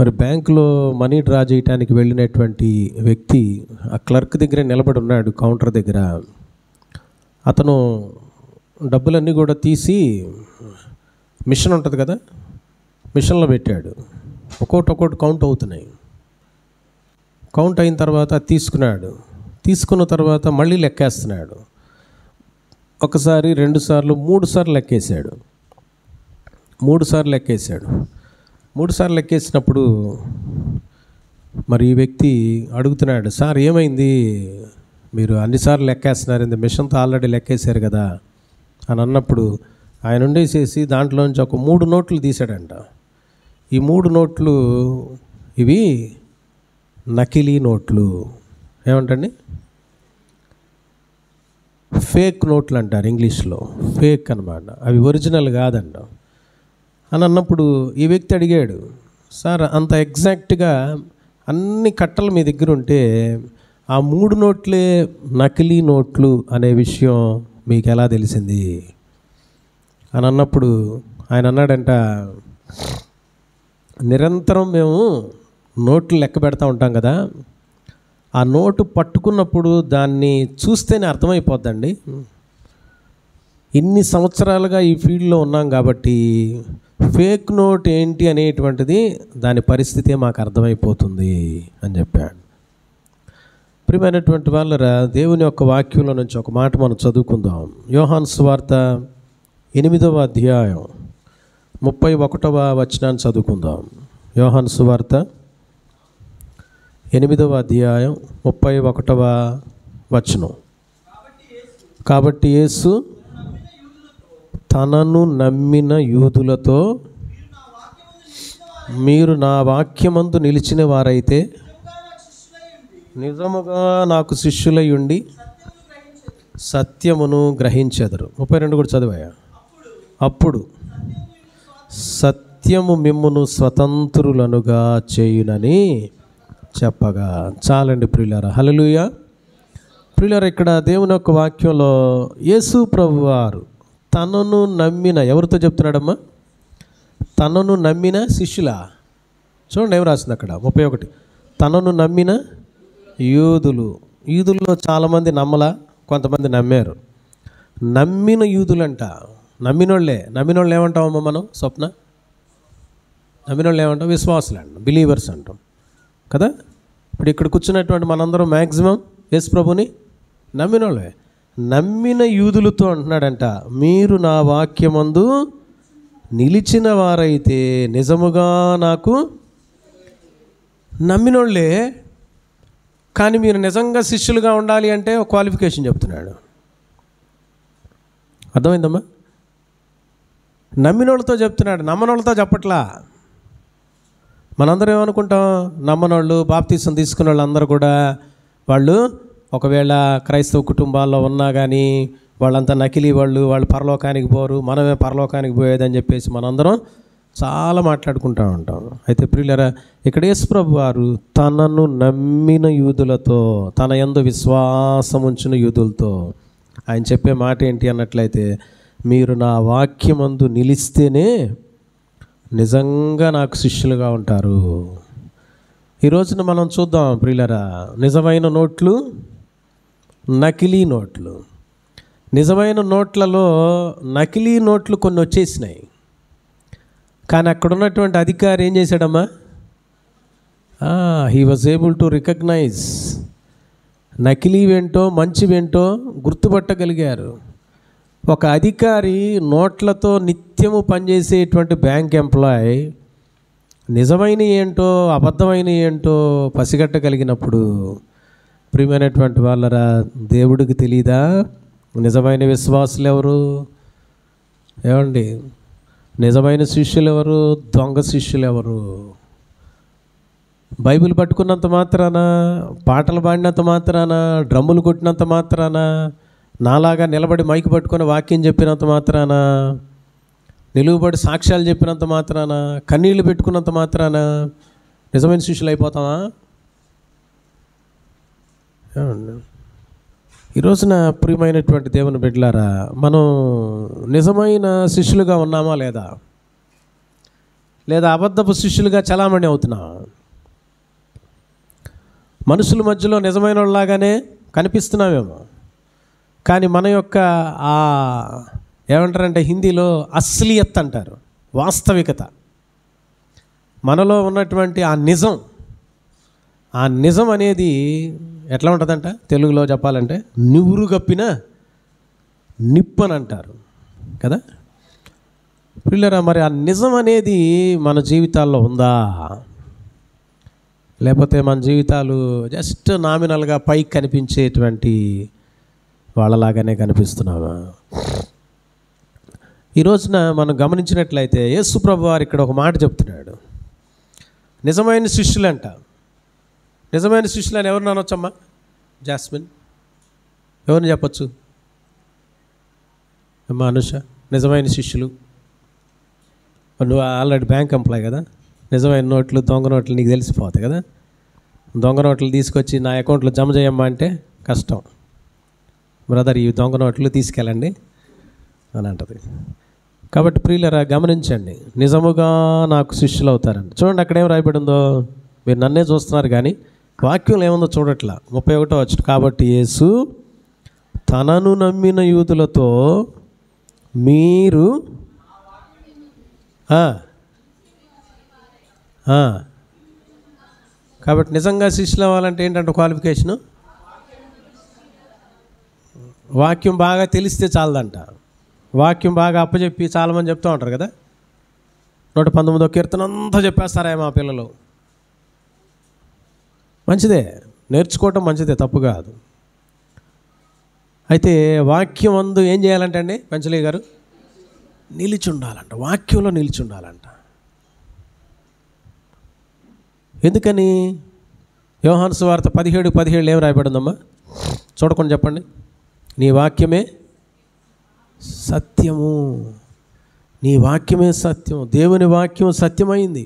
మరి బ్యాంకులో money draw చేయడానికి వెళ్ళినటువంటి వ్యక్తి ఆ క్లర్క్ దగ్గర నిలబడి ఉన్నాడు, కౌంటర్ దగ్గర. అతను డబ్బులన్నీ కూడా తీసి మిషన్ ఉంటుంది కదా, మిషన్లో పెట్టాడు. ఒక్కొక్కటి కౌంట్ అవుతున్నాయి. కౌంట్ అయిన తర్వాత తీసుకున్నాడు. తీసుకున్న తర్వాత మళ్ళీ లెక్కేస్తున్నాడు. ఒకసారి, 2 సార్లు, 3 సార్లు లెక్కేశాడు. 3 సార్లు లెక్కేశాడు. 3 సార్లు లెక్కేసినప్పుడు మరి ఈ వ్యక్తి అడుగుతున్నాడు, సార్ ఏమైంది, మీరు అన్నిసార్లు లెక్కేస్తున్నారు, ఇంత మిషన్తో ఆల్రెడీ లెక్కేశారు కదా అని అన్నప్పుడు ఆయన ఉండేసేసి దాంట్లోంచి ఒక 3 నోట్లు తీశాడంట. ఈ 3 నోట్లు ఇవి నకిలీ నోట్లు. ఏమంటండి, ఫేక్ నోట్లు అంటారు ఇంగ్లీష్లో. ఫేక్ అన్నమాట, అవి ఒరిజినల్ కాదంట అని అన్నప్పుడు ఈ వ్యక్తి అడిగాడు, సార్ అంత ఎగ్జాక్ట్గా అన్ని కట్టలు మీ దగ్గర ఉంటే ఆ 3 నోట్లే నకిలీ నోట్లు అనే విషయం మీకు ఎలా తెలిసింది అని అన్నప్పుడు ఆయన అన్నాడంట, నిరంతరం మేము నోట్లు లెక్క పెడతా ఉంటాం కదా, ఆ నోటు పట్టుకున్నప్పుడు దాన్ని చూస్తేనే అర్థమైపోద్దండి. ఇన్ని సంవత్సరాలుగా ఈ ఫీల్డ్లో ఉన్నాం కాబట్టి ఫేక్ నోట్ ఏంటి అనేటువంటిది దాని పరిస్థితే మాకు అర్థమైపోతుంది అని చెప్పాడు. ప్రియమైనటువంటి వాళ్ళరా, దేవుని యొక్క వాక్యంలో నుంచి ఒక మాట మనం చదువుకుందాం. యోహాను సువార్త 8వ అధ్యాయం 31వ వచనాన్ని చదువుకుందాం. యోహాను సువార్త 8వ అధ్యాయం 31వ వచనం. కాబట్టి యేసు తనను నమ్మిన యూదులతో, మీరు నా వాక్యమందు నిలిచిన వారైతే నిజముగా నాకు శిష్యులై ఉండి సత్యమును గ్రహించెదరు. 32 కూడా చదివాయా? అప్పుడు సత్యము మిమ్మును స్వతంత్రులనుగా చేయునని చెప్పగా. చాలండి ప్రియులారా, హల్లెలూయా. ప్రియులారా, ఇక్కడ దేవుని యొక్క వాక్యంలో యేసు ప్రభువారు తనను నమ్మిన, ఎవరితో చెప్తున్నాడమ్మా? తనను నమ్మిన శిష్యులా. చూడండి ఏం రాసింది అక్కడ, 31. తనను నమ్మిన యూదులు. యూదుల్లో చాలామంది నమ్మలా, కొంతమంది నమ్మారు. నమ్మిన యూదులంట, నమ్మినోళ్ళే. నమ్మినోళ్ళు ఏమంటామమ్మా మనం? స్వప్న, నమ్మినోళ్ళు ఏమంటాం? విశ్వాసులు అంటాం, బిలీవర్స్ అంటాం కదా. ఇప్పుడు ఇక్కడ కూర్చున్నటువంటి మనందరం మ్యాక్సిమం యేసు ప్రభుని నమ్మినోళ్ళే. నమ్మిన యూదులతో అంటున్నాడంట, మీరు నా వాక్యమందు నిలిచిన వారైతే నిజముగా నాకు నమ్మినోళ్ళే, కానీ మీరు నిజంగా శిష్యులుగా ఉండాలి అంటే ఒక క్వాలిఫికేషన్ చెప్తున్నాడు. అర్థమైందమ్మా? నమ్మినోళ్ళతో చెప్తున్నాడు, నమ్మనోళ్ళతో చెప్పట్లా. మనందరం ఏమనుకుంటాం, నమ్మనోళ్ళు, బాప్తీసం తీసుకున్న వాళ్ళు అందరూ కూడా వాళ్ళు ఒకవేళ క్రైస్తవ కుటుంబాల్లో ఉన్నా కానీ వాళ్ళంతా నకిలీ వాళ్ళు పరలోకానికి పోరు, మనమే పరలోకానికి పోయేదని చెప్పేసి మనందరం చాలా మాట్లాడుకుంటూ ఉంటాం. అయితే ప్రియులారా, ఇక్కడ యేసు ప్రభు వారు తనను నమ్మిన యూదులతో, తన యందు విశ్వాసం ఉంచిన యూదులతో ఆయన చెప్పే మాట ఏంటి అన్నట్లయితే, మీరు నా వాక్యమందు నిలిస్తేనే నిజంగా నాకు శిష్యులుగా ఉంటారు. ఈ రోజున మనం చూద్దాం ప్రియులారా, నిజమైన నోట్లు, నకిలీ నోట్లు. నిజమైన నోట్లలో నకిలీ నోట్లు కొన్ని వచ్చేసినాయి. కానీ అక్కడ ఉన్నటువంటి అధికారి ఏం చేశాడమ్మా? He was able to recognise నకిలీవేంటో మంచివేంటో గుర్తుపట్టగలిగారు. ఒక అధికారి నోట్లతో నిత్యము పనిచేసేటువంటి బ్యాంక్ ఎంప్లాయ్ నిజమైన ఏంటో అబద్ధమైన ఏంటో పసిగట్టగలిగినప్పుడు, ప్రియమైనటువంటి వాళ్ళరా, దేవుడికి తెలీదా నిజమైన విశ్వాసులు ఎవరు? ఏమండి, నిజమైన శిష్యులు ఎవరు, దొంగ శిష్యులు ఎవరు? బైబిల్ పట్టుకున్నంత మాత్రాన, పాటలు పాడినంత మాత్రాన, డ్రమ్ములు కొట్టినంత మాత్రాన, నాలాగా నిలబడి మైకు పట్టుకొని వాక్యం చెప్పినంత మాత్రాన, నిలువబడి సాక్ష్యాలు చెప్పినంత మాత్రాన, కన్నీళ్లు పెట్టుకున్నంత మాత్రాన నిజమైన శిష్యులు అయిపోతామా? ఈ రోజున ప్రియమైనటువంటి దేవుని బిడ్డలారా, మనం నిజమైన శిష్యులుగా ఉన్నామా లేదా? లేదా అబద్ధపు శిష్యులుగా చలామణి అవుతున్నావా? మనుషుల మధ్యలో నిజమైన వాళ్ళలాగానే కనిపిస్తున్నామేమో, కానీ మన యొక్క ఏమంటారంటే హిందీలో అస్లియత్ అంటారు, వాస్తవికత, మనలో ఉన్నటువంటి ఆ నిజం అనేది ఎట్లా ఉంటుందంట? తెలుగులో చెప్పాలంటే నివురు గప్పిన నిప్పని అంటారు కదా పిల్లరా. మరి ఆ నిజం అనేది మన జీవితాల్లో ఉందా? లేకపోతే మన జీవితాలు జస్ట్ నామినల్గా పైకి కనిపించేటువంటి వాళ్ళలాగానే కనిపిస్తున్నామా? ఈ రోజున మనం గమనించినట్లయితే యేసు ప్రభు వారు ఇక్కడ ఒక మాట చెప్తున్నాడు. నిజమైన శిష్యులంట. నిజమైన శిష్యులు అని ఎవరిని అనొచ్చమ్మా? జాస్మిన్, ఎవరిని చెప్పచ్చు అమ్మా? అనుష, నిజమైన శిష్యులు. నువ్వు ఆల్రెడీ బ్యాంక్ ఎంప్లాయ్ కదా, నిజమైన నోట్లు దొంగ నోట్లు నీకు తెలిసిపోతాయి కదా. దొంగ నోట్లు తీసుకొచ్చి నా అకౌంట్లో జమ చేయమ్మా అంటే కష్టం. బ్రదర్, ఈ దొంగ నోట్లు తీసుకెళ్ళండి అని అంటది. కాబట్టి ప్రియులరా గమనించండి, నిజముగా నాకు శిష్యులు అవుతారండి. చూడండి అక్కడ ఏం రాయబడి ఉందో. మీరు నన్నే చూస్తున్నారు కానీ వాక్యంలో ఏముందో చూడట్లా. 31వ వచనం. కాబట్టి యేసు తనను నమ్మిన యూదులతో మీరు కాబట్టి నిజంగా శిష్యులు అవ్వాలంటే ఏంటంటే క్వాలిఫికేషను వాక్యం బాగా తెలిస్తే చాలదంట. వాక్యం బాగా అప్పచెప్పి చాలామంది చెప్తూ ఉంటారు కదా, 119వ కీర్తన అంతా చెప్పేస్తారా మా పిల్లలు. మంచిదే, నేర్చుకోవటం మంచిదే, తప్పు కాదు. అయితే వాక్యం అందు ఏం చేయాలంటే అండి పెంచలే గారు, నిలిచి ఉండాలంట. వాక్యంలో నిలిచి ఉండాలంట. ఎందుకని? యోహాను సువార్త 17:17 ఏం రాయబడిందమ్మా? చూడకుండా చెప్పండి. నీ వాక్యమే సత్యము, నీ వాక్యమే సత్యం. దేవుని వాక్యం సత్యమైంది.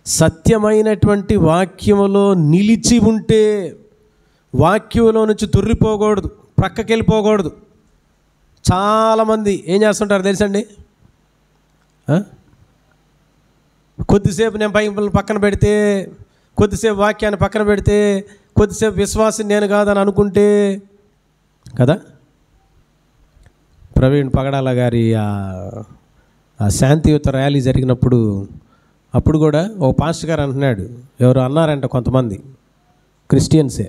సత్యమైనటువంటి వాక్యములో నిలిచి ఉంటే వాక్యంలో నుంచి తుర్రిపోకూడదు, ప్రక్కకి వెళ్ళిపోకూడదు. చాలామంది ఏం చేస్తుంటారు తెలుసండి, కొద్దిసేపు నేను బైబిల్ పక్కన పెడితే, కొద్దిసేపు వాక్యాన్ని పక్కన పెడితే, కొద్దిసేపు విశ్వాసం నేను కాదని అనుకుంటే కదా. ప్రవీణ్ పగడాల గారి ఆ శాంతియుత ర్యాలీ జరిగినప్పుడు అప్పుడు కూడా ఓ పాస్టర్ గారు అంటున్నాడు, ఎవరు అన్నారంట కొంతమంది క్రిస్టియన్సే,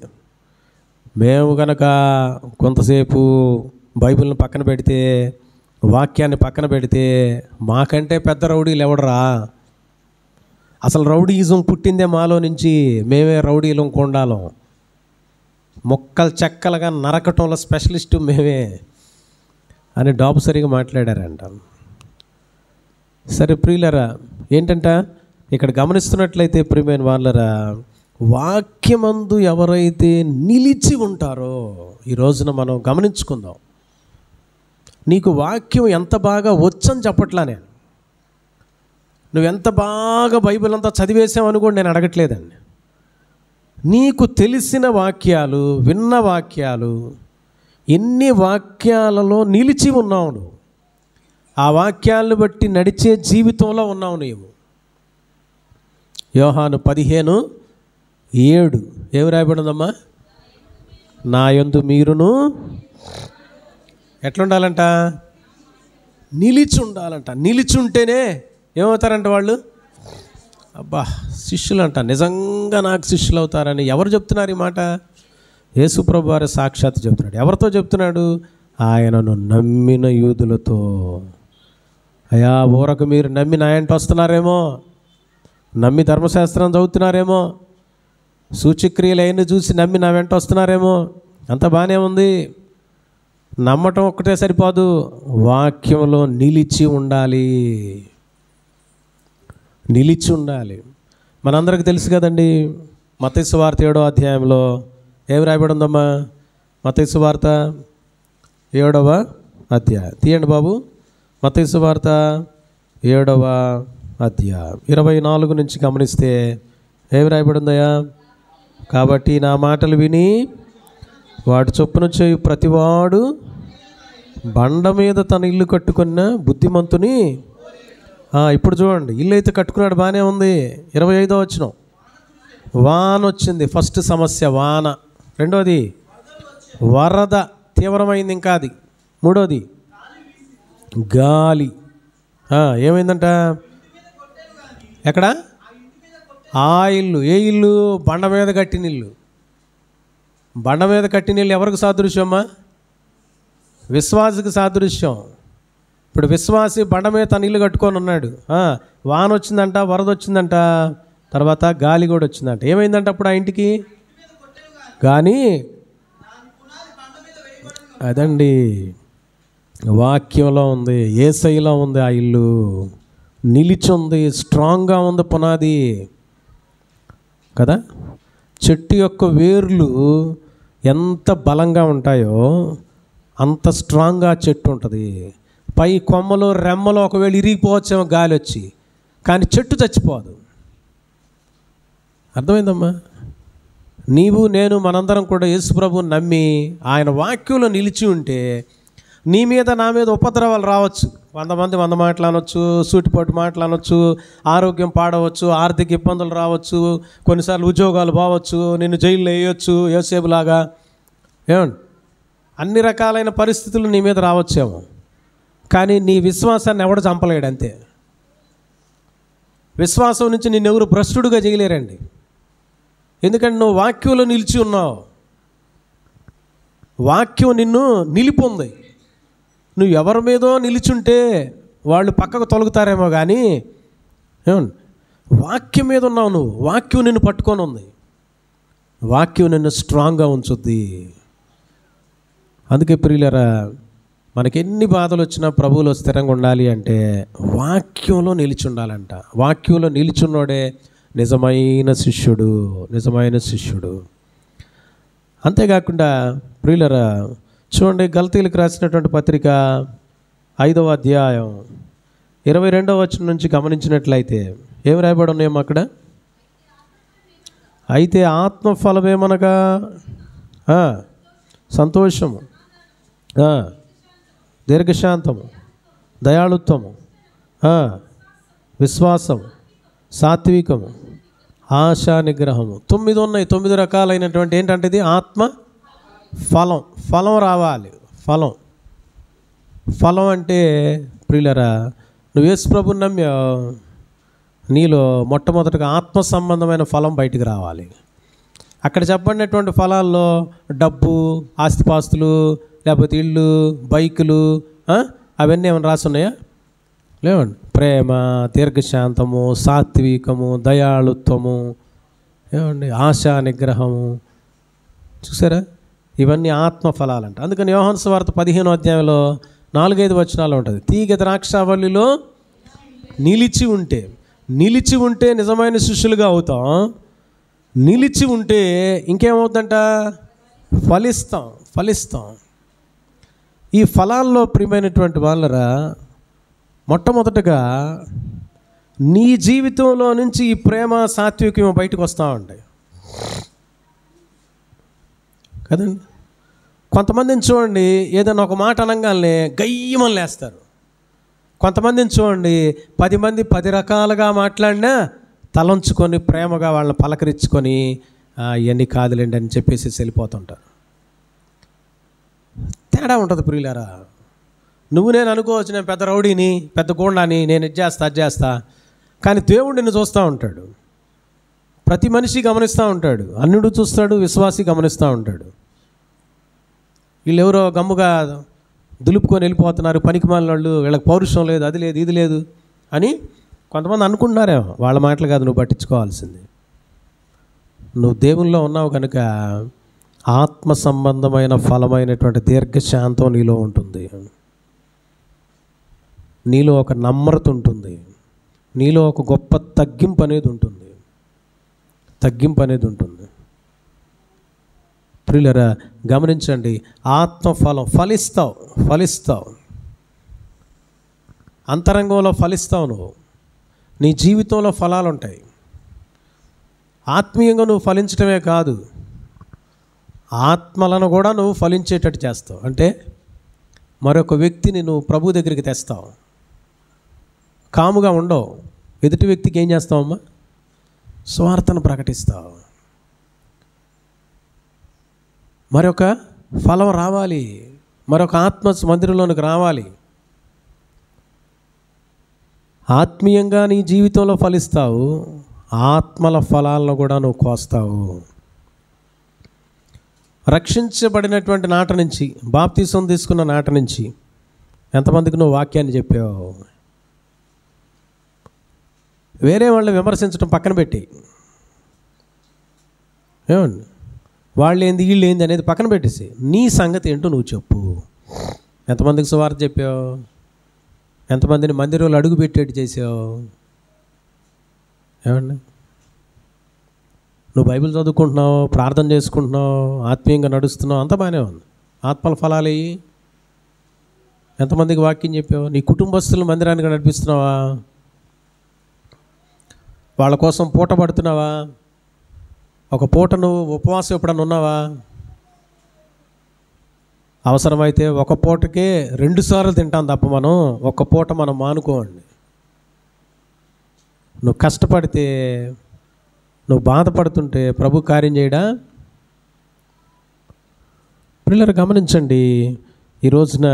మేము కనుక కొంతసేపు బైబిల్ని పక్కన పెడితే, వాక్యాన్ని పక్కన పెడితే మాకంటే పెద్ద రౌడీలు ఎవడరా? అసలు రౌడీయిజం పుట్టిందే మాలో నుంచి, మేమే రౌడీలం కొండాలం, మొక్కలు చెక్కలుగా నరకటంలో స్పెషలిస్టు మేమే అని డాబుసరిగా మాట్లాడారంట. సరే ప్రియులరా, ఏంటంట ఇక్కడ గమనిస్తున్నట్లయితే ప్రియమైన వాళ్ళరా, వాక్యమందు ఎవరైతే నిలిచి ఉంటారో ఈ రోజున మనం గమనించుకుందాం. నీకు వాక్యం ఎంత బాగా వచ్చని చెప్పట్లా నేను, నువ్వెంత బాగా బైబిల్ అంతా చదివేసావని కూడా నేను అడగట్లేదండి. నీకు తెలిసిన వాక్యాలు, విన్న వాక్యాలు, ఎన్ని వాక్యాలలో నిలిచి ఉన్నావు నువ్వు, ఆ వాక్యాలను బట్టి నడిచే జీవితంలో ఉన్నావు నీవు. యోహాను 15:7 ఏమి రాయబడిందమ్మా? నా యందు మీరును ఎట్లుండాలంట? నిలిచి ఉండాలంట. నిలిచి ఉంటేనే ఏమవుతారంట వాళ్ళు? అబ్బా శిష్యులు అంట. నిజంగా నాకు శిష్యులు అవుతారని ఎవరు చెప్తున్నారు ఈ మాట? యేసుప్రభు వారు సాక్షాత్తు చెప్తున్నాడు. ఎవరితో చెప్తున్నాడు? ఆయనను నమ్మిన యూదులతో. అయ్యా ఊరకు మీరు నమ్మి నా వెంట వస్తున్నారేమో, నమ్మి ధర్మశాస్త్రం చదువుతున్నారేమో, సూచక్రియలు అయిన చూసి నమ్మి నా వెంట వస్తున్నారేమో, అంత బాగానే ఉంది. నమ్మటం ఒక్కటే సరిపోదు, వాక్యంలో నిలిచి ఉండాలి. నిలిచి ఉండాలి. మనందరికీ తెలుసు కదండి, మత్తయి సువార్త 7వ అధ్యాయంలో ఏమి రాయబడి ఉందమ్మా? మత్తయి సువార్త 7వ అధ్యాయం తీయండి బాబు. మత్తయి సువార్త 7వ అధ్యాయం 24 నుంచి గమనిస్తే ఏమి రాయబడి ఉందయ్యా? కాబట్టి నా మాటలు విని వాటి చొప్పున చేయు ప్రతివాడు బండ మీద తన ఇల్లు కట్టుకున్న బుద్ధిమంతుని ఇప్పుడు చూడండి, ఇల్లు అయితే కట్టుకున్నాడు, బాగానే ఉంది. 25వ వచనం, వాన వచ్చింది. ఫస్ట్ సమస్య వాన. రెండోది వరద, తీవ్రమైంది ఇంకా అది. మూడోది గాలి. ఏమైందంట? ఎక్కడ? ఆ ఇల్లు. ఏ ఇల్లు? బండ మీద కట్టిన ఇల్లు. బండ మీద కట్టిన ఇల్లు ఎవరికి సాదృశ్యమ్మా? విశ్వాసికి సాదృశ్యం. ఇప్పుడు విశ్వాసి బండ మీద తన ఇల్లు కట్టుకొని ఉన్నాడు. వాన వచ్చిందంట, వరద వచ్చిందంట, తర్వాత గాలి కూడా వచ్చిందంట. ఏమైందంట అప్పుడు ఆ ఇంటికి? కానీ అదండి వాక్యంలో ఉంది, యేసయ్యలో ఉంది. ఆ ఇల్లు నిలిచుంది, స్ట్రాంగ్గా ఉంది పునాది కదా. చెట్టు యొక్క వేర్లు ఎంత బలంగా ఉంటాయో అంత స్ట్రాంగ్గా చెట్టు ఉంటుంది. పై కొమ్మలు రెమ్మలు ఒకవేళ ఇరిగిపోవచ్చేమో గాలి వచ్చి, కానీ చెట్టు చచ్చిపోదు. అర్థమైందమ్మా? నీవు నేను మనందరం కూడా యేసుప్రభుని నమ్మి ఆయన వాక్యంలో నిలిచి ఉంటే నీ మీద నా మీద ఉపద్రవాలు రావచ్చు. 100 మంది 100 మాటలు అనొచ్చు, సూటిపోటు మాటలు అనొచ్చు, ఆరోగ్యం పాడవచ్చు, ఆర్థిక ఇబ్బందులు రావచ్చు, కొన్నిసార్లు ఉద్యోగాలు పోవచ్చు, నిన్ను జైల్లో వేయొచ్చు యోసేపులాగా. ఏమండి, అన్ని రకాలైన పరిస్థితులు నీ మీద రావచ్చేమో, కానీ నీ విశ్వాసాన్ని ఎవడు చంపలేడు. అంతే. విశ్వాసం నుంచి నిన్నెవరు భ్రష్టుడుగా చేయలేరండి. ఎందుకంటే నువ్వు వాక్యంలో నిలిచి ఉన్నావు. వాక్యం నిన్ను నిలిపొంది. నువ్వు ఎవరి మీదో నిలిచుంటే వాళ్ళు పక్కకు తొలగుతారేమో, కానీ ఏమండి వాక్యం మీద ఉన్నావు నువ్వు. వాక్యం నిన్ను పట్టుకొని ఉంది. వాక్యం నిన్ను స్ట్రాంగ్గా ఉంచుద్ది. అందుకే ప్రియులారా, మనకి ఎన్ని బాధలు వచ్చినా ప్రభువులో స్థిరంగా ఉండాలి అంటే వాక్యంలో నిలిచి ఉండాలంట. వాక్యంలో నిలిచున్నోడే నిజమైన శిష్యుడు, నిజమైన శిష్యుడు. అంతేకాకుండా ప్రియులారా, చూడండి, గలతీయులకు రాసినటువంటి పత్రిక 5వ అధ్యాయం 22వ వచనం నుంచి గమనించినట్లయితే ఏమి రాయబడి ఉన్నాయేమో అక్కడ? అయితే ఆత్మఫలమేమనగా సంతోషము, దీర్ఘశాంతము, దయాళుత్వము, విశ్వాసము, సాత్వికము, ఆశా నిగ్రహము. 9 ఉన్నాయి. 9 రకాలైనటువంటి ఏంటంటే ఇది ఆత్మ ఫలం. ఫలం రావాలి. ఫలం అంటే ప్రియులరా, నువ్వు యేసు ప్రభువుని నమ్మావు, నీలో మొట్టమొదటిగా ఆత్మ సంబంధమైన ఫలం బయటికి రావాలి. అక్కడ చెప్పబడినటువంటి ఫలాల్లో డబ్బు, ఆస్తిపాస్తులు, లేకపోతే ఇళ్ళు, బైకులు, అవన్నీ ఏమైనా రాసున్నాయా? లేవండి. ప్రేమ, దీర్ఘశాంతము, సాత్వికము, దయాళుత్వము, ఏమండి ఆశా నిగ్రహము. చూసారా? ఇవన్నీ ఆత్మ ఫలాలంట. అందుకని యోహాను సువార్త 15వ అధ్యాయంలో 4-5 వచనాలు ఉంటుంది. తీగ ద్రాక్షావల్లిలో నిలిచి ఉంటే నిజమైన శిష్యులుగా అవుతాం. నిలిచి ఉంటే ఇంకేమవుతుందంట? ఫలిస్తాం. ఈ ఫలాల్లో ప్రియమైనటువంటి వాళ్ళరా, మొట్టమొదటగా నీ జీవితంలో నుంచి ఈ ప్రేమ, సాత్వికం బయటకు వస్తూ ఉంటాయి కదండి. కొంతమందిని చూడండి, ఏదైనా ఒక మాట అనగానే గయ్యమని లేస్తారు. కొంతమందిని చూడండి, 10 మంది 10 రకాలుగా మాట్లాడినా తలంచుకొని ప్రేమగా వాళ్ళని పలకరించుకొని ఇవన్నీ కాదులేండి అని చెప్పేసి వెళ్ళిపోతుంటారు. తేడా ఉంటుంది ప్రియులారా. నువ్వు నేను అనుకోవచ్చు, నేను పెద్ద రౌడీని, పెద్ద గూండాని, నేను ఇది చేస్తా, కానీ దేవుడు నిన్ను చూస్తూ ఉంటాడు. ప్రతి మనిషి గమనిస్తూ ఉంటాడు. అన్యుడు చూస్తాడు, విశ్వాసి గమనిస్తూ ఉంటాడు. వీళ్ళెవరో గమ్ముగా దులుపుకొని వెళ్ళిపోతున్నారు, పనికిమాలిన వాళ్ళు, వీళ్ళకి పౌరుషం లేదు, అది లేదు, ఇది లేదు అని కొంతమంది అనుకుంటున్నారేమో. వాళ్ళ మాటలు కాదు నువ్వు పట్టించుకోవాల్సింది. నువ్వు దేవుల్లో ఉన్నావు కనుక ఆత్మ సంబంధమైన ఫలమైనటువంటి దీర్ఘశాంతం నీలో ఉంటుంది. నీలో ఒక నమ్రత ఉంటుంది. నీలో ఒక గొప్ప తగ్గింపు అనేది ఉంటుంది. ప్రియులరా, గమనించండి, ఆత్మఫలం ఫలిస్తావు. అంతరంగంలో ఫలిస్తావు. నువ్వు నీ జీవితంలో ఫలాలు ఉంటాయి. ఆత్మీయంగా నువ్వు ఫలించడమే కాదు, ఆత్మలను కూడా నువ్వు ఫలించేటట్టు చేస్తావు. అంటే మరొక వ్యక్తిని నువ్వు ప్రభు దగ్గరికి తెస్తావు. కాముగా ఉండవు. ఎదుటి వ్యక్తికి ఏం చేస్తావమ్మా? స్వార్థను ప్రకటిస్తావు. మరొక ఫలం రావాలి, మరొక ఆత్మ మందిరంలోనికి రావాలి. ఆత్మీయంగా నీ జీవితంలో ఫలిస్తావు, ఆత్మల ఫలాలను కూడా నువ్వు కోస్తావు. రక్షించబడినటువంటి నాట నుంచి, బాప్తీసం తీసుకున్న నాట నుంచి ఎంతమందికి నువ్వు వాక్యాన్ని చెప్పావు? వేరే వాళ్ళని విమర్శించడం పక్కన పెట్టి, ఏమండి, వాళ్ళు ఏంది వీళ్ళు ఏంది అనేది పక్కన పెట్టేసి నీ సంగతి ఏంటో నువ్వు చెప్పు. ఎంతమందికి సువార్త చెప్పావు? ఎంతమందిని మందిరంలో అడుగు పెట్టేట్టు చేసావు? ఏమండి, నువ్వు బైబిల్ చదువుకుంటున్నావు, ప్రార్థన చేసుకుంటున్నావు, ఆత్మీయంగా నడుస్తున్నావు, అంతా బాగానే ఉంది. ఆత్మల ఫలాలు అయ్యి ఎంతమందికి వాక్యం చెప్పావు? నీ కుటుంబస్తులు మందిరానికి నడిపిస్తున్నావా? వాళ్ళ కోసం పూట పడుతున్నావా? ఒక పూట నువ్వు ఉపవాసం ఎప్పుడన్నా ఉన్నావా? అవసరమైతే ఒక పూటకే 2 సార్లు తింటాం తప్ప మనం ఒక్క పూట మనం మానుకోండి. నువ్వు కష్టపడితే, నువ్వు బాధపడుతుంటే ప్రభు కార్యం చేయడా? పిల్లలు గమనించండి, ఈ రోజున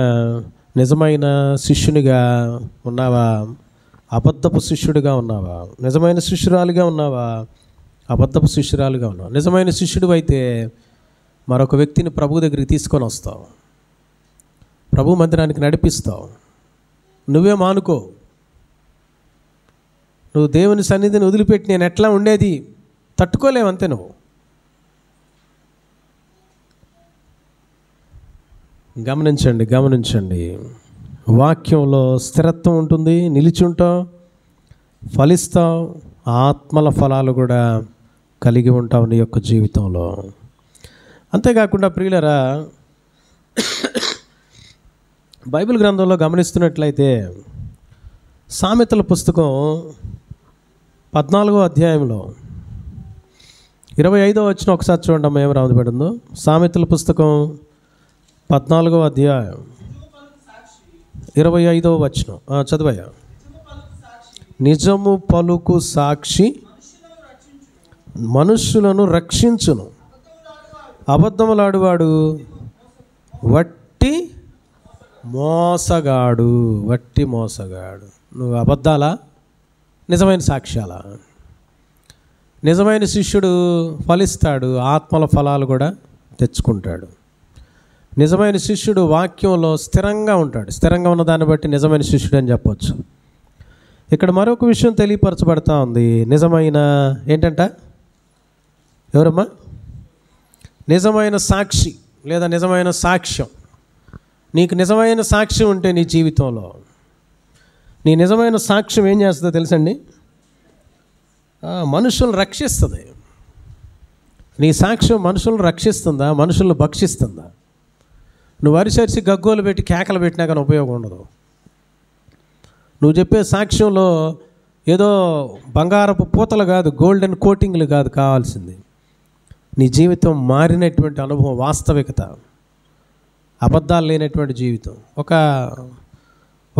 నిజమైన శిష్యునిగా ఉన్నావా? అబద్ధపు శిష్యుడిగా ఉన్నావా? నిజమైన శిష్యురాలుగా ఉన్నావా? అబద్ధపు శిష్యురాలుగా ఉన్నావు. నిజమైన శిష్యుడు అయితే మరొక వ్యక్తిని ప్రభు దగ్గరికి తీసుకొని వస్తావు, ప్రభు మందిరానికి నడిపిస్తావు. నువ్వే మానుకో. నువ్వు దేవుని సన్నిధిని వదిలిపెట్టి నేను ఎట్లా ఉండేది తట్టుకోలేవంతే. నువ్వు గమనించండి, వాక్యంలో స్థిరత్వం ఉంటుంది, నిలిచి ఉంటావు, ఫలిస్తావు, ఆత్మల ఫలాలు కూడా కలిగి ఉంటావు నీ యొక్క జీవితంలో. అంతేకాకుండా ప్రియులరా, బైబిల్ గ్రంథంలో గమనిస్తున్నట్లయితే సామెతల పుస్తకం 14వ అధ్యాయంలో 25వ వచనం ఒకసారి చూడండి, ఏం రాబడిందో. సామెతల పుస్తకం 14వ అధ్యాయం 25వ వచనం చదివయ్యా. నిజము పలుకు సాక్షి మనుష్యులను రక్షించును, అబద్ధములాడువాడు వట్టి మోసగాడు. నువ్వు అబద్ధాలా, నిజమైన సాక్ష్యాలా? నిజమైన శిష్యుడు ఫలిస్తాడు, ఆత్మల ఫలాలు కూడా తెచ్చుకుంటాడు. నిజమైన శిష్యుడు వాక్యంలో స్థిరంగా ఉంటాడు. స్థిరంగా ఉన్న దాన్ని బట్టి నిజమైన శిష్యుడు అని చెప్పవచ్చు. ఇక్కడ మరొక విషయం తెలియపరచబడతా ఉంది. నిజమైన ఏంటంట? ఎవరమ్మా? నిజమైన సాక్షి లేదా నిజమైన సాక్ష్యం. నీకు నిజమైన సాక్ష్యం ఉంటే నీ జీవితంలో, నీ నిజమైన సాక్ష్యం ఏం చేస్తుందో తెలుసండి? మనుషులను రక్షిస్తుంది. నీ సాక్ష్యం మనుషులను రక్షిస్తుందా, మనుషులను భక్షిస్తుందా? నువ్వు అరిసరిసి గగ్గోలు పెట్టి కేకలు పెట్టినా కానీ ఉపయోగం ఉండదు. నువ్వు చెప్పే సాక్ష్యంలో ఏదో బంగారపు పూతలు కాదు, గోల్డెన్ కోటింగ్లు కాదు కావాల్సింది. నీ జీవితం మారినటువంటి అనుభవం, వాస్తవికత, అబద్ధాలు లేనటువంటి జీవితం.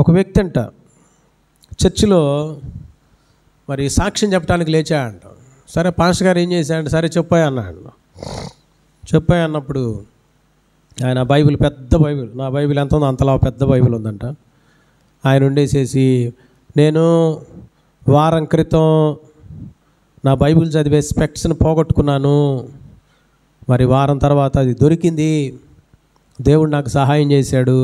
ఒక వ్యక్తి అంట చర్చిలో మరి సాక్ష్యం చెప్పడానికి లేచాడంట. సరే పాస్టర్ గారు ఏం చేశాడంటే, సరే చెప్పాయి అన్నాడు. చెప్పాయి అన్నప్పుడు ఆయన బైబిల్, పెద్ద బైబిల్, నా బైబిల్ ఎంత ఉందో అంతలా పెద్ద బైబిల్ ఉందంట. ఆయన ఉండేసేసి, నేను వారం క్రితం నా బైబిల్ చదివే స్పెక్ట్స్ని పోగొట్టుకున్నాను, మరి వారం తర్వాత అది దొరికింది, దేవుడు నాకు సహాయం చేశాడు,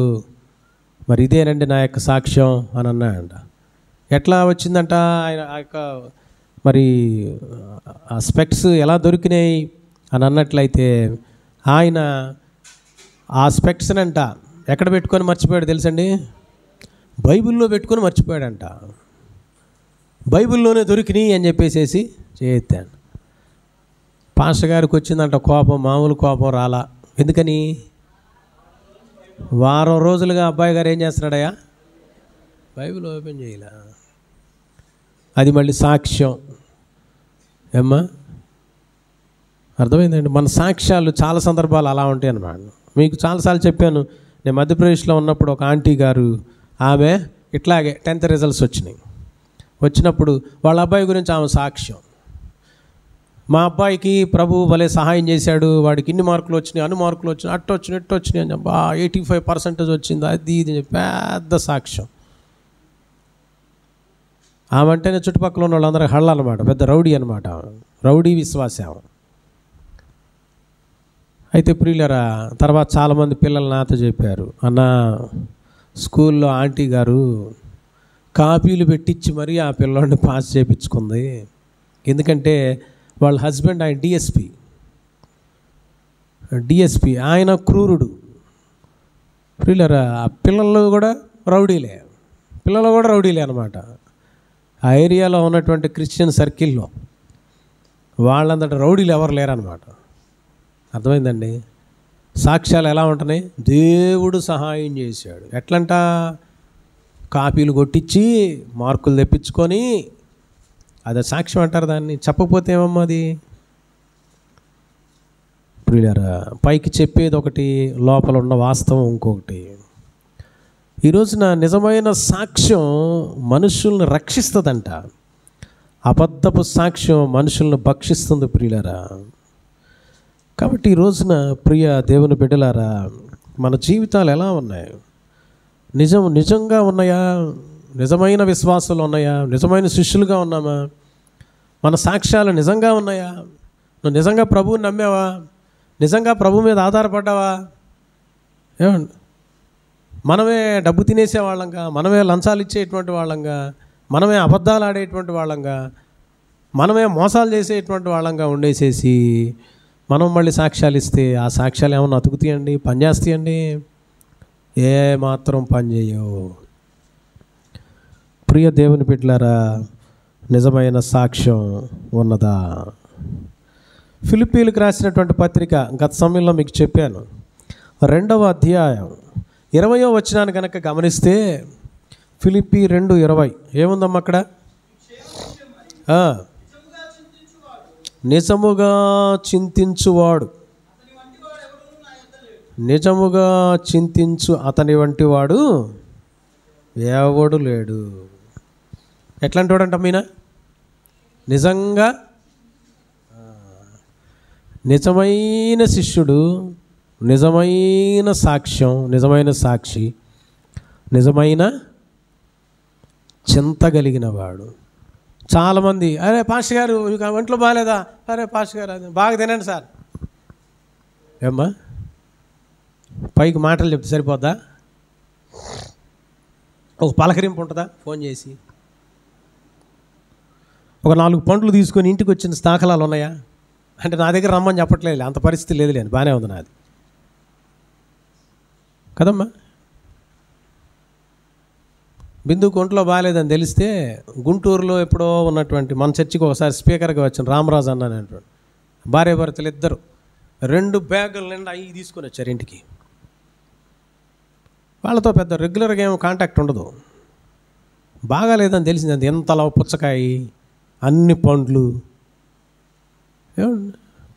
మరి ఇదేనండి నా యొక్క సాక్ష్యం అని అన్నాడంట. ఎట్లా వచ్చిందంట ఆయన ఆ యొక్క మరి ఆ స్పెక్ట్స్ ఎలా దొరికినాయి అని అన్నట్లయితే, ఆయన ఆ స్పెక్ట్స్ని అంట ఎక్కడ పెట్టుకొని మర్చిపోయాడు తెలుసండి? బైబిల్లో పెట్టుకొని మర్చిపోయాడంట. బైబిల్లోనే దొరికినాయి అని చెప్పేసేసి చేస్తాను. పాస్టర్ గారికి వచ్చిందంట కోపం, మామూలు కోపం రాలా. ఎందుకని? వారం రోజులుగా అబ్బాయి గారు ఏం చేస్తున్నాడయ్యా? బైబిల్ ఓపెన్ చేయలే. అది మళ్ళీ సాక్ష్యం. ఏమ్మా అర్థమైందండి? మన సాక్ష్యాలు చాలా సందర్భాలు అలా ఉంటాయి అన్నమాట. మీకు చాలాసార్లు చెప్పాను, నేను మధ్యప్రదేశ్లో ఉన్నప్పుడు ఒక ఆంటీ గారు, ఆమె ఇట్లాగే 10th రిజల్ట్స్ వచ్చినాయి. వచ్చినప్పుడు వాళ్ళ అబ్బాయి గురించి ఆమె సాక్ష్యం, మా అబ్బాయికి ప్రభు భలే సహాయం చేశాడు, వాడికి ఇన్ని మార్కులు వచ్చినాయి, అన్ని మార్కులు వచ్చినాయి, అట్టు వచ్చినాయి, ఇట్టు వచ్చినాయి అని చెప్పి 85% వచ్చింది, అది ఇది పెద్ద సాక్ష్యం. ఆమె అంటేనే చుట్టుపక్కల ఉన్న వాళ్ళందరూ హళ్ళ అనమాట, పెద్ద రౌడీ అనమాట, రౌడీ విశ్వాసం. అయితే ప్రియులరా, తర్వాత చాలామంది పిల్లలు నాతో చెప్పారు, అన్న స్కూల్లో ఆంటీ గారు కాపీలు పెట్టించి మరీ ఆ పిల్లోడిని పాస్ చేయించుకుంది. ఎందుకంటే వాళ్ళ హస్బెండ్ ఆయన డిఎస్పి, ఆయన క్రూరుడు. ప్రియులరా, ఆ పిల్లలు కూడా రౌడీలే అనమాట. ఆ ఏరియాలో ఉన్నటువంటి క్రిస్టియన్ సర్కిల్లో వాళ్ళంతటి రౌడీలు ఎవరు లేరనమాట. అర్థమైందండి? సాక్ష్యాలు ఎలా ఉంటున్నాయి? దేవుడు సహాయం చేశాడు. ఎట్లంట? కాపీలు కొట్టించి మార్కులు తెప్పించుకొని, అదే సాక్ష్యం అంటారు దాన్ని. చెప్పకపోతే ఏమమ్మా అది? ప్రియులారా, పైకి చెప్పేది ఒకటి, లోపల ఉన్న వాస్తవం ఇంకొకటి. ఈ రోజున నిజమైన సాక్ష్యం మనుషుల్ని రక్షిస్తుందంట, అబద్ధపు సాక్ష్యం మనుషుల్ని భక్షిస్తుంది ప్రియులారా. కాబట్టి ఈ రోజున ప్రియ దేవుని బిడ్డలారా, మన జీవితాలు ఎలా ఉన్నాయి? నిజంగా ఉన్నాయా? నిజమైన విశ్వాసాలు ఉన్నాయా? నిజమైన శిష్యులుగా ఉన్నామా? మన సాక్ష్యాలు నిజంగా ఉన్నాయా? నువ్వు నిజంగా ప్రభువుని నమ్మావా? నిజంగా ప్రభు మీద ఆధారపడ్డావా? ఏమండి, మనమే డబ్బు తినేసే వాళ్ళంగా, మనమే లంచాలు ఇచ్చేటువంటి వాళ్ళంగా, మనమే అబద్ధాలు ఆడేటువంటి వాళ్ళంగా, మనమే మోసాలు చేసేటువంటి వాళ్ళంగా ఉండేసేసి మనం మళ్ళీ సాక్ష్యాలు ఇస్తే ఆ సాక్ష్యాలు ఏమన్నా అతుకుతాయండి? పనిచేస్తాయండి? ఏ మాత్రం పని చేయవు. ప్రియ దేవుని బిడ్డలారా, నిజమైన సాక్ష్యం ఉన్నదా? ఫిలిప్పీలకు రాసినటువంటి పత్రిక గత సమయంలో మీకు చెప్పాను, 2వ అధ్యాయం 20వ వచనాన్ని కనుక గమనిస్తే, ఫిలిప్పీ 2:20 ఏముందమ్మా అక్కడ? నిజముగా చింతించువాడు, నిజముగా చింతించు అతని వంటి వాడు ఎవడు లేడు. ఎట్లాంటి వాడంట మీనా? నిజంగా నిజమైన శిష్యుడు, నిజమైన సాక్ష్యం, నిజమైన సాక్షి, నిజమైన చింత కలిగిన వాడు. చాలామంది, అరే పాస్టర్ గారు ఒంట్లో బాగాలేదా? అరే పాస్టర్ గారు అది బాగా తినండి సార్. ఏమ్మా, పైకి మాటలు చెప్తే సరిపోద్దా? ఒక పలకరింపు ఉంటుందా? ఫోన్ చేసి ఒక 4 పండ్లు తీసుకొని ఇంటికి వచ్చిన దాఖలాలు ఉన్నాయా? అంటే నా దగ్గర రమ్మని చెప్పట్లేదు, అంత పరిస్థితి లేదు, లేని బాగానే ఉంది నాది కదమ్మా. బిందుకు ఒంట్లో బాగాలేదని తెలిస్తే గుంటూరులో ఎప్పుడో ఉన్నటువంటి మన చర్చికి ఒకసారి స్పీకర్గా వచ్చిన రామరాజు అన్నటువంటి భార్య భర్తలు ఇద్దరు 2 బ్యాగుల నిండా అవి తీసుకొని వచ్చారు ఇంటికి. వాళ్ళతో పెద్ద రెగ్యులర్గా ఏమో కాంటాక్ట్ ఉండదు. బాగాలేదని తెలిసింది, అంత ఎంతలా పుచ్చకాయ, అన్ని పండ్లు.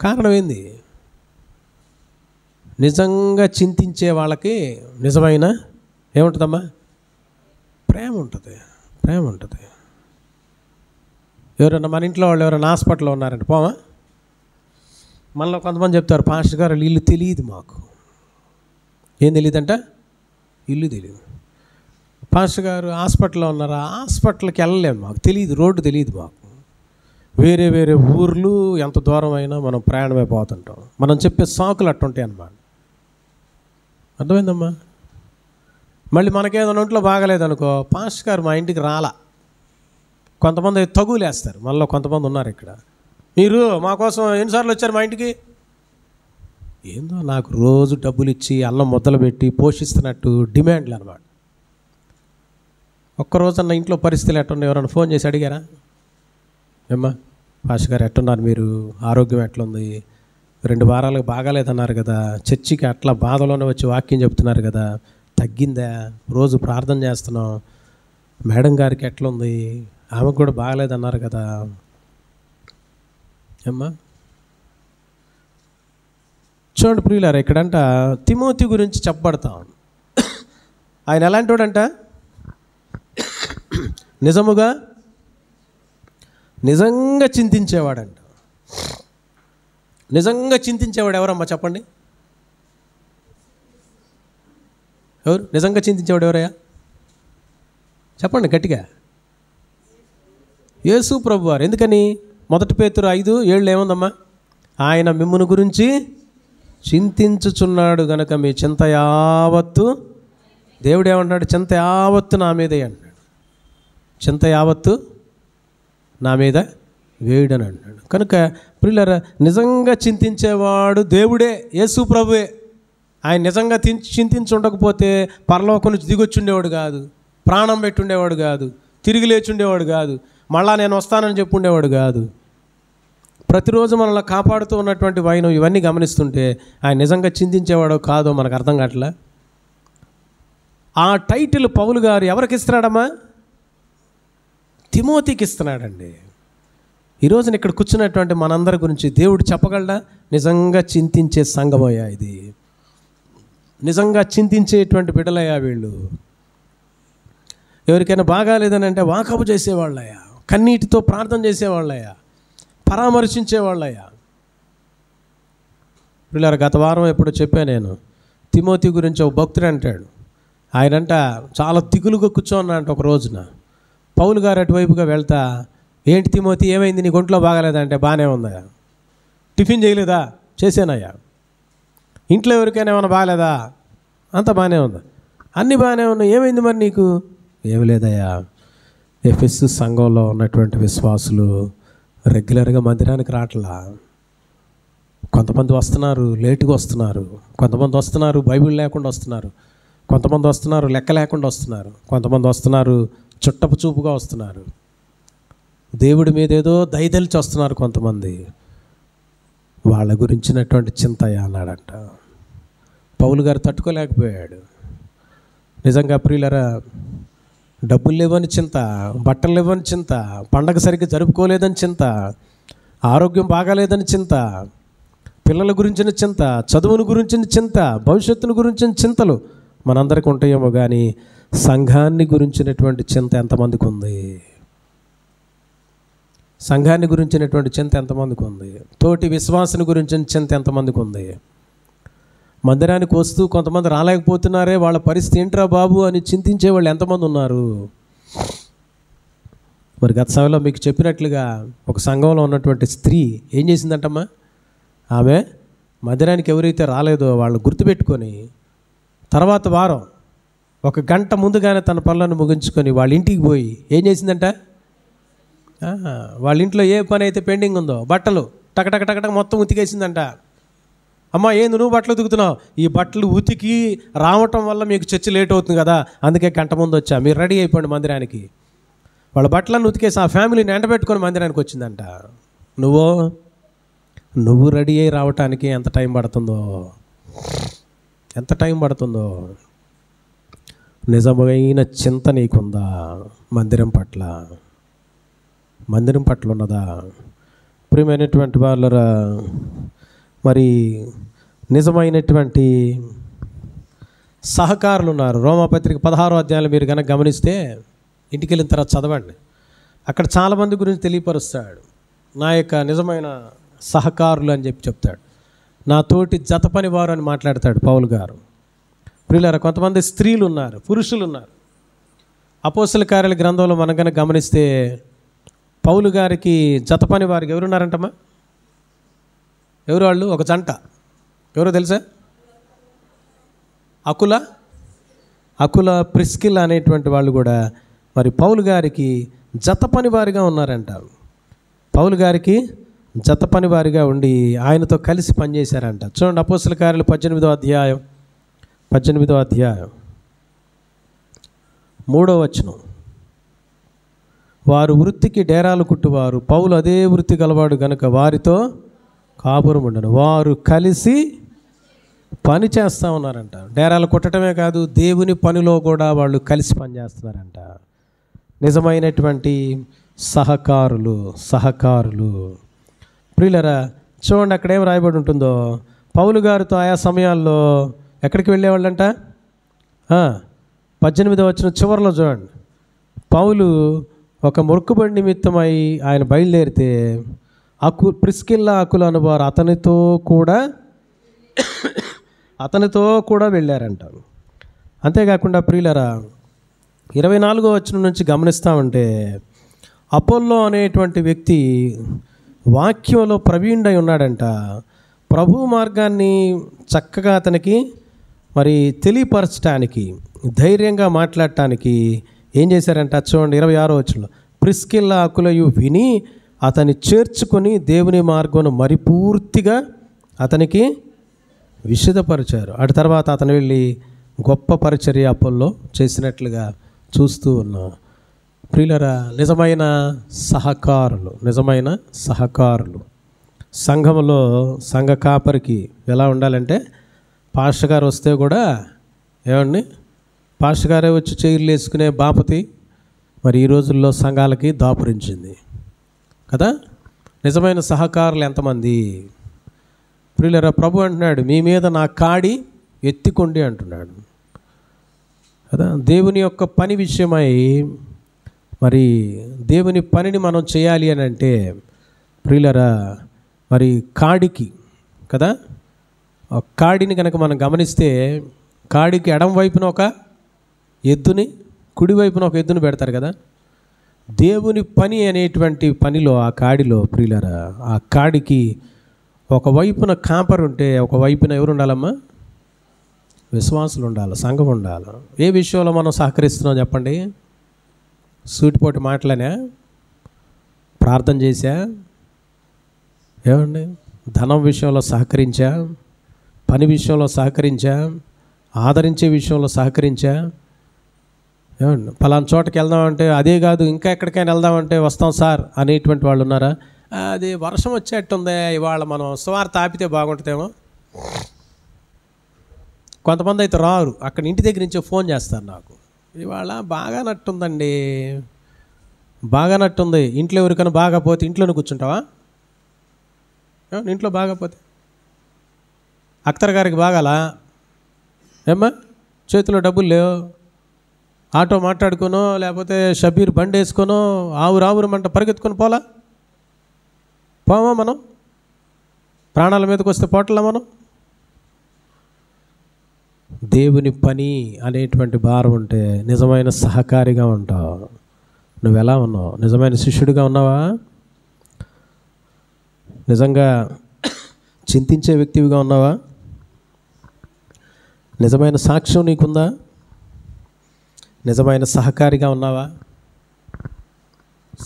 కారణం ఏంది? నిజంగా చింతించే వాళ్ళకి నిజమైన ఏముంటుందమ్మా? ప్రేమ ఉంటుంది. ఎవరైనా మన ఇంట్లో వాళ్ళు ఎవరైనా హాస్పిటల్లో ఉన్నారంటే పోమా? మనలో కొంతమంది చెప్తారు, పాస్టర్ గారు ఇల్లు తెలియదు మాకు. ఏం తెలియదంట? ఇల్లు తెలియదు. పాస్టర్ గారు హాస్పిటల్లో ఉన్నారా? హాస్పిటల్కి వెళ్ళలేము, మాకు తెలియదు, రోడ్డు తెలియదు మాకు. వేరే వేరే ఊర్లు ఎంత దూరం అయినా మనం ప్రయాణమైపోతుంటాం. మనం చెప్పే సాకులు అట్టుంటాయి అన్నమాట. అర్థమైందమ్మా? మళ్ళీ మనకేదైనా ఒంట్లో బాగలేదనుకో, పాస్టర్ గారు మా ఇంటికి రాలా. కొంతమంది తగులేస్తారు. మనలో కొంతమంది ఉన్నారు ఇక్కడ, మీరు మా కోసం ఎన్నిసార్లు వచ్చారు మా ఇంటికి? ఏందో నాకు రోజు డబ్బులు ఇచ్చి అన్నం ముద్దలు పెట్టి పోషిస్తున్నట్టు డిమాండ్లు అనమాట. ఒక్కరోజన్న ఇంట్లో పరిస్థితులు ఎట్టున్నాయి? ఎవరైనా ఫోన్ చేసి అడిగారా? ఏమ్మా పాస్టర్ గారు ఎట్టున్నారు, మీరు ఆరోగ్యం ఎట్లుంది, 2 వారాలకు బాగాలేదన్నారు కదా, చర్చికి అట్లా బాధలోనే వచ్చి వాక్యం చెప్తున్నారు కదా, తగ్గిందా? రోజు ప్రార్థన చేస్తున్నాం, మేడం గారికి ఎట్లుంది, ఆమెకు కూడా బాగలేదన్నారు కదా. ఏమ్మా చూడండి ప్రియులారా, ఇక్కడంట తిమోతి గురించి చెప్పబడతాం. ఆయన ఎలాంటి వాడంట? నిజముగా నిజంగా చింతించేవాడంట. నిజంగా చింతించేవాడు ఎవరమ్మా చెప్పండి? ఎవరు నిజంగా చింతించేవాడు ఎవరయ్యా చెప్పండి గట్టిగా? యేసు ప్రభువారు. ఎందుకని? 1 పేతురు 5:7 ఏముందమ్మా? ఆయన మిమ్మును గురించి చింతించుచున్నాడు గనక మీ చింత యావత్తు, దేవుడు ఏమంటున్నాడు? చింత యావత్తు నా మీదే అంటున్నాడు. చింత యావత్తు నా మీద వేయుడని అంటున్నాడు. కనుక ప్రియులారా, నిజంగా చింతించేవాడు దేవుడే, యేసు ప్రభువే. ఆయన నిజంగా చింతించి ఉండకపోతే పరలోకం నుంచి దిగొచ్చుండేవాడు కాదు, ప్రాణం పెట్టుండేవాడు కాదు, తిరిగి లేచుండేవాడు కాదు, మళ్ళా నేను వస్తానని చెప్పుండేవాడు కాదు. ప్రతిరోజు మనల్ని కాపాడుతూ ఉన్నటువంటి వైనం ఇవన్నీ గమనిస్తుంటే ఆయన నిజంగా చింతించేవాడో కాదో మనకు అర్థం కావట్లా. ఆ టైటిల్ పౌలు గారు ఎవరికి ఇస్తున్నాడమ్మా? తిమోతికి ఇస్తున్నాడండి. ఈరోజున ఇక్కడ కూర్చున్నటువంటి మనందరి గురించి దేవుడు చెప్పగలడా? నిజంగా చింతించే సంఘమయ్యా ఇది, నిజంగా చింతించేటువంటి బిడ్డలయ్యా వీళ్ళు. ఎవరికైనా బాగాలేదని అంటే వాకపు చేసేవాళ్ళయ్యా, కన్నీటితో ప్రార్థన చేసేవాళ్ళయ్యా, పరామర్శించేవాళ్ళయ్యా. పిల్లలు గత వారం ఎప్పుడు చెప్పాను నేను, తిమోతి గురించి ఒక భక్తుడు అంటాడు. ఆయనంట చాలా దిగులుగా కూర్చోన్నాడంట. ఒక రోజున పౌలు గారు అటువైపుగా వెళ్తా, ఏంటి తిమోతి ఏమైంది, నీ ఒంట్లో బాగాలేదంటే, బాగానే ఉందయ్యా. టిఫిన్ చేయలేదా? చేశానయ్యా. ఇంట్లో ఎవరికైనా ఏమైనా బాగాలేదా? అంత బాగానే ఉంది. అన్నీ బాగానే ఉన్నాయి. ఏమైంది మరి నీకు? ఏమి లేదయ్యా, ఎఫెసు సంఘంలో ఉన్నటువంటి విశ్వాసులు రెగ్యులర్గా మందిరానికి రావట్లా. కొంతమంది వస్తున్నారు లేటుగా వస్తున్నారు, కొంతమంది వస్తున్నారు బైబిల్ లేకుండా వస్తున్నారు, కొంతమంది వస్తున్నారు లెక్క లేకుండా వస్తున్నారు, కొంతమంది వస్తున్నారు చుట్టపు చూపుగా వస్తున్నారు, దేవుడి మీద ఏదో దయదలిచి వస్తున్నారు కొంతమంది. వాళ్ళ గురించినటువంటి చింత అన్నాడంట. పౌలు గారు తట్టుకోలేకపోయాడు. నిజంగా ప్రియులరా, డబ్బులు లేవని చింత, బట్టలు లేవని చింత, పండగ సరిగ్గా జరుపుకోలేదని చింత, ఆరోగ్యం బాగాలేదని చింత, పిల్లల గురించిన చింత, చదువుని గురించిన చింత, భవిష్యత్తును గురించిన చింతలు మనందరికీ ఉంటాయేమో కానీ సంఘాన్ని గురించినటువంటి చింత ఎంతమందికి ఉంది? సంఘాన్ని గురించినటువంటి చింత ఎంతమందికి ఉంది? తోటి విశ్వాసుని గురించిన చింత ఎంతమందికి ఉంది? మందిరానికి వస్తూ కొంతమంది రాలేకపోతున్నారే, వాళ్ళ పరిస్థితి ఏంట్రా బాబు అని చింతించే వాళ్ళు ఎంతమంది ఉన్నారు? మరి గత సమయంలో మీకు చెప్పినట్లుగా ఒక సంఘంలో ఉన్నటువంటి స్త్రీ ఏం చేసిందంటమ్మా? ఆమె మందిరానికి ఎవరైతే రాలేదో వాళ్ళు గుర్తుపెట్టుకొని తర్వాత వారం 1 గంట ముందుగానే తన పనులను ముగించుకొని వాళ్ళ ఇంటికి పోయి ఏం చేసిందంట? వాళ్ళ ఇంట్లో ఏ పని అయితే పెండింగ్ ఉందో బట్టలు టకటక మొత్తం ఉతికేసిందంట. అమ్మా ఏంది నువ్వు బట్టలు ఉతుకుతున్నావు? ఈ బట్టలు ఉతికి రావటం వల్ల మీకు చర్చ లేట్ అవుతుంది కదా, అందుకే గంట ముందు వచ్చా, మీరు రెడీ అయిపోండి మందిరానికి. వాళ్ళ బట్టలను ఉతికేసి ఆ ఫ్యామిలీని ఎండబెట్టుకొని మందిరానికి వచ్చిందంట. నువ్వు రెడీ అయ్యి రావటానికి ఎంత టైం పడుతుందో, ఎంత టైం పడుతుందో. నిజమైన చింత నీకుందా? మందిరం పట్ల ఉన్నదా? ప్రియమైనటువంటి వాళ్ళరా, మరి నిజమైనటువంటి సహకారులు ఉన్నారు. రోమాపత్రిక 16వ అధ్యాయంలో మీరు కనుక గమనిస్తే, ఇంటికి వెళ్ళిన తర్వాత చదవండి, అక్కడ చాలామంది గురించి తెలియపరుస్తాడు. నా యొక్క నిజమైన సహకారులు అని చెప్తాడు. నా తోటి జత పని వారు అని మాట్లాడతాడు పౌలు గారు. ప్రియులారా, కొంతమంది స్త్రీలు ఉన్నారు, పురుషులు ఉన్నారు. అపోస్తల కార్యాల గ్రంథంలో మనం కనుక గమనిస్తే పౌలు గారికి జత పని వారికి ఎవరున్నారంటమ్మా? ఎవరు వాళ్ళు? ఒక జంట. ఎవరో తెలుసా? అకుల ప్రిస్కిల్ అనేటువంటి వాళ్ళు కూడా మరి పౌలు గారికి జత పని వారిగా ఉన్నారంట. పౌలు గారికి జత పని వారిగా ఉండి ఆయనతో కలిసి పనిచేశారంట. చూడండి, అపోస్తల కార్యాలు 18వ అధ్యాయం 3వ వచనం. వారు వృత్తికి డేరాలు కుట్టువారు, పౌలు అదే వృత్తి గలవాడు గనుక వారితో కాపురం ఉండను. వారు కలిసి పని చేస్తూ ఉన్నారంట. డేరాలు కుట్టడమే కాదు, దేవుని పనిలో కూడా వాళ్ళు కలిసి పనిచేస్తున్నారంట. నిజమైనటువంటి సహకారులు. ప్రియులరా, చూడండి అక్కడ ఏం రాయబడి ఉంటుందో. పౌలు గారితో ఆయా సమయాల్లో ఎక్కడికి వెళ్ళేవాళ్ళంట? 18వ వచనం చివరిలో చూడండి. పౌలు ఒక మొక్కుబడి నిమిత్తమై ఆయన బయలుదేరితే ప్రిస్కిల్లా అకుల అనువారు అతనితో కూడా వెళ్ళారంట. అంతేకాకుండా ప్రియులరా 24వ వచనం నుంచి గమనిస్తామంటే అపోల్లో అనేటువంటి వ్యక్తి వాక్యంలో ప్రవీణుడై ఉన్నాడంట. ప్రభు మార్గాన్ని చక్కగా అతనికి మరి తెలియపరచడానికి, ధైర్యంగా మాట్లాడటానికి ఏం చేశారంట చూడండి 26వ వచనంలో. ప్రిస్కిల్లా అకులయు విని అతన్ని చేర్చుకొని దేవుని మార్గమును మరిపూర్తిగా అతనికి విశదపరిచారు. అటు తర్వాత అతను వెళ్ళి గొప్ప పరిచర్య అపోల్లో చేసినట్లుగా చూస్తూ ఉన్నాం. ప్రియులరా, నిజమైన సహకారులు సంఘంలో సంఘ కాపరికి ఎలా ఉండాలంటే, పాస్టర్ గారు వస్తే కూడా ఏమండి, పాస్టర్ గారే వచ్చి చైర్లు వేసుకునే బాపతి మరి ఈ రోజుల్లో సంఘాలకి దాపురించింది కదా. నిజమైన సహకారులు ఎంతమంది? ప్రియులరా, ప్రభు అంటున్నాడు మీ మీద నా కాడి ఎత్తికొండి అంటున్నాడు కదా. దేవుని యొక్క పని విషయమై మరి దేవుని పనిని మనం చేయాలి అని అంటే ప్రియులరా, మరి కాడికి కదా, కాడిని కనుక మనం గమనిస్తే కాడికి ఎడం వైపున ఒక ఎద్దుని, కుడివైపున ఒక ఎద్దుని పెడతారు కదా. దేవుని పని అనేటువంటి పనిలో ఆ కాడిలో ప్రియులరా, ఆ కాడికి ఒకవైపున కాపర్ ఉంటే ఒకవైపున ఎవరు ఉండాలమ్మా? విశ్వాసులు ఉండాలి, సంఘం ఉండాలి. ఏ విషయంలో మనం సహకరిస్తున్నాం చెప్పండి? సూటిపోటి మాటలనే, ప్రార్థన చేశా, ఏమండి, ధనం విషయంలో సహకరించా, పని విషయంలో సహకరించా, ఆదరించే విషయంలో సహకరించా, ఏమండి, పలానా చోటకి వెళ్దామంటే అదే కాదు ఇంకా ఎక్కడికైనా వెళ్దామంటే వస్తాం సార్ అనేటువంటి వాళ్ళు ఉన్నారా? అది వర్షం వచ్చేట్టుందే, ఇవాళ మనం సువార్త ఆపితే బాగుంటుందేమో. కొంతమంది అయితే రారు, అక్కడ ఇంటి దగ్గర నుంచే ఫోన్ చేస్తారు నాకు, ఇవాళ బాగా నట్టుందండి, బాగా నట్టుంది, ఇంట్లో ఎవరికైనా బాగాపోతే ఇంట్లోనే కూర్చుంటావా? ఇంట్లో బాగాపోతే అఖ్తర్ గారికి బాగాలా ఏమ్మా, చేతిలో డబ్బులు లేవు, ఆటో మాట్లాడుకోనో లేకపోతే షబీర్ బండి వేసుకోనో ఆవురావురమంట పరిగెత్తుకొని పోమా మనం? ప్రాణాల మీదకి వస్తే పోట్లా మనం? దేవుని పని అనేటువంటి భారం ఉంటే నిజమైన సహకారిగా ఉంటావు. నువ్వు ఎలా ఉన్నావు? నిజమైన శిష్యుడిగా ఉన్నావా? నిజంగా చింతించే వ్యక్తివిగా ఉన్నావా? నిజమైన సాక్ష్యం నీకుందా? నిజమైన సహకారిగా ఉన్నావా?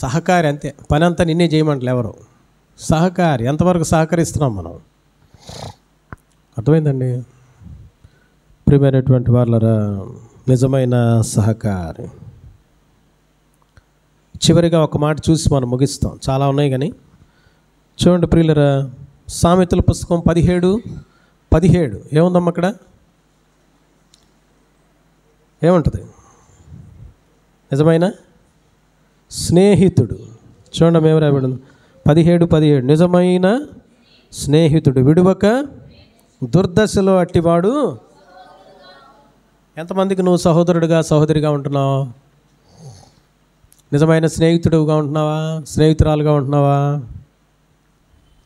సహకారి అంతే, పని అంతా నిన్నే చేయమంటలే ఎవరు. సహకారి ఎంతవరకు సహకరిస్తున్నాం మనం? అర్థమైందండి ప్రియమైనటువంటి వాళ్ళరా, నిజమైన సహకారి. చివరిగా ఒక మాట చూసి మనం ముగిస్తాం, చాలా ఉన్నాయి కానీ చూడండి ప్రియులరా, సామెతల పుస్తకం 17 ఏముందమ్మా అక్కడ? ఏముంటుంది? నిజమైన స్నేహితుడు. చూడండి మేము రాబడి 17 నిజమైన స్నేహితుడు విడువక దుర్దశలో అట్టివాడు. ఎంతమందికి నువ్వు సహోదరుడిగా సహోదరిగా ఉంటున్నావు? నిజమైన స్నేహితుడుగా ఉంటున్నావా? స్నేహితురాలుగా ఉంటున్నావా?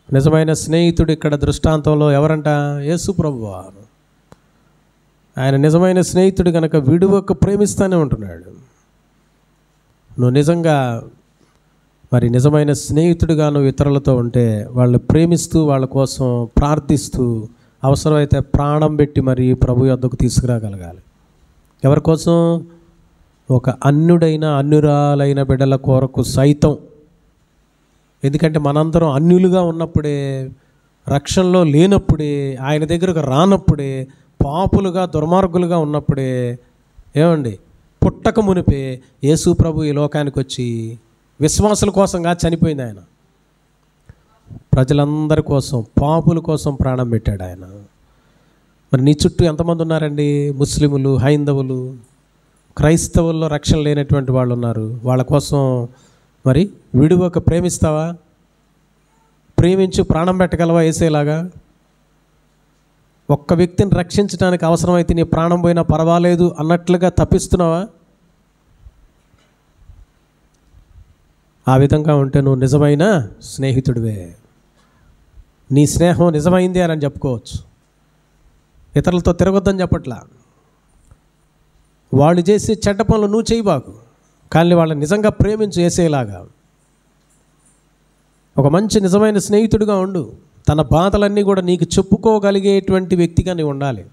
నిజమైన స్నేహితుడు ఇక్కడ దృష్టాంతంలో ఎవరంట? యేసు ప్రభువు. ఆయన నిజమైన స్నేహితుడు కనుక విడువక ప్రేమిస్తూనే ఉంటున్నాడు. నువ్వు నిజంగా మరి నిజమైన స్నేహితుడిగా నువ్వు ఇతరులతో ఉంటే వాళ్ళని ప్రేమిస్తూ వాళ్ళ కోసం ప్రార్థిస్తూ అవసరమైతే ప్రాణం పెట్టి మరి ప్రభు యొద్దకు తీసుకురాగలగాలి. ఎవరి కోసం? ఒక అన్యురాలైన బిడ్డల కొరకు సైతం. ఎందుకంటే మనందరం అన్యులుగా ఉన్నప్పుడే, రక్షణలో లేనప్పుడే, ఆయన దగ్గరకు రానప్పుడే, పాపులుగా దుర్మార్గులుగా ఉన్నప్పుడే, ఏమండి, పుట్టక మునిపే యేసు ప్రభు ఈ లోకానికి వచ్చి విశ్వాసుల కోసంగా చనిపోయింది. ఆయన ప్రజలందరి కోసం, పాపుల కోసం ప్రాణం పెట్టాడు ఆయన. మరి నీ చుట్టూ ఎంతమంది ఉన్నారండి? ముస్లిములు, హైందవులు, క్రైస్తవుల్లో రక్షణ లేనటువంటి వాళ్ళు ఉన్నారు. వాళ్ళ కోసం మరి విడువక ప్రేమిస్తావా? ప్రేమించి ప్రాణం పెట్టగలవా యేసేలాగా? ఒక్క వ్యక్తిని రక్షించడానికి అవసరమైతే నీ ప్రాణం పోయినా పర్వాలేదు అన్నట్లుగా తప్పిస్తున్నావా? ఆ విధంగా ఉంటే నువ్వు నిజమైన స్నేహితుడివే. నీ స్నేహం నిజమైంది అని చెప్పుకోవచ్చు. ఇతరులతో తిరగొద్దని చెప్పట్లా. వాళ్ళు చేసే చెడ్డ పనులు నువ్వు చేయబాకు, కానీ వాళ్ళని నిజంగా ప్రేమించు చేసేలాగా. ఒక మంచి నిజమైన స్నేహితుడిగా ఉండు. తన బాధలన్నీ కూడా నీకు చెప్పుకోగలిగేటువంటి వ్యక్తిగా నీవు ఉండాలి.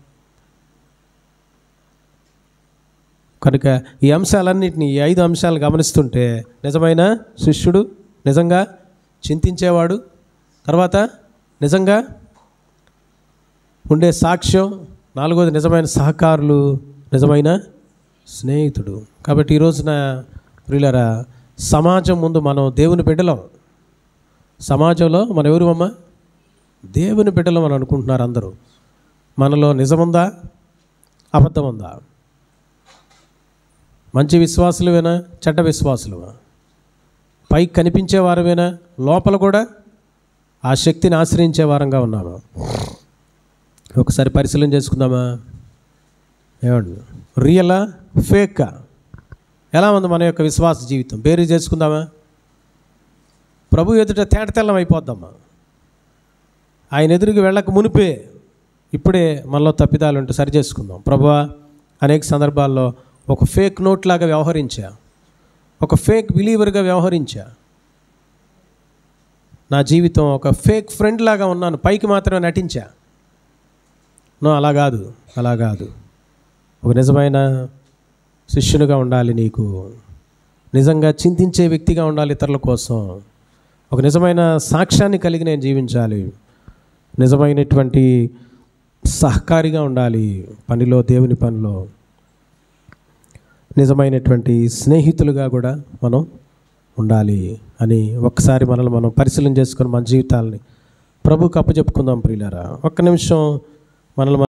కనుక ఈ అంశాలన్నింటినీ, ఈ 5 అంశాలు గమనిస్తుంటే నిజమైన శిష్యుడు, నిజంగా చింతించేవాడు, తర్వాత నిజంగా ఉండే సాక్ష్యం, 4వది నిజమైన సహకారులు, నిజమైన స్నేహితుడు. కాబట్టి ఈ రోజున ప్రియులారా, సమాజం ముందు మనం దేవుని బిడ్డలం. సమాజంలో మనం ఎవరు దేవుని బిడ్డలం అని అనుకుంటున్నారు అందరూ. మనలో నిజముందా, అబద్ధం ఉందా? మంచి విశ్వాసులవేనా, చెడ్డ విశ్వాసులమా? పైకి కనిపించేవారమేనా, లోపల కూడా ఆ శక్తిని ఆశ్రయించే వారంగా ఉన్నామా? ఒకసారి పరిశీలన చేసుకుందామా? ఏమండి, రియలా ఫేకా? ఎలా ఉంది మన యొక్క విశ్వాస జీవితం? బేరీ చేసుకుందామా? ప్రభు ఎదుట తేటతెల్లం అయిపోద్దమ్మా. ఆయన ఎదురుకి వెళ్ళక మునిపే ఇప్పుడే మనలో తప్పిదాలు ఉంటే సరి చేసుకుందాం. ప్రభువా, అనేక సందర్భాల్లో ఒక ఫేక్ నోట్ లాగా వ్యవహరించా, ఒక ఫేక్ బిలీవర్గా వ్యవహరించా. నా జీవితం ఒక ఫేక్ ఫ్రెండ్ లాగా ఉన్నాను, పైకి మాత్రమే నటించా. అలా కాదు. ఒక నిజమైన శిష్యునిగా ఉండాలి. నీకు నిజంగా చింతించే వ్యక్తిగా ఉండాలి ఇతరుల కోసం. ఒక నిజమైన సాక్ష్యాన్ని కలిగి నేను జీవించాలి. నిజమైనటువంటి సహకారిగా ఉండాలి పనిలో, దేవుని పనిలో. నిజమైనటువంటి స్నేహితులుగా కూడా మనం ఉండాలి అని ఒక్కసారి మనల్ని మనం పరిశీలన చేసుకొని మన జీవితాలని ప్రభువుకి అప్పచెప్పుకుందాం ప్రియులారా. ఒక్క నిమిషం మనల్ని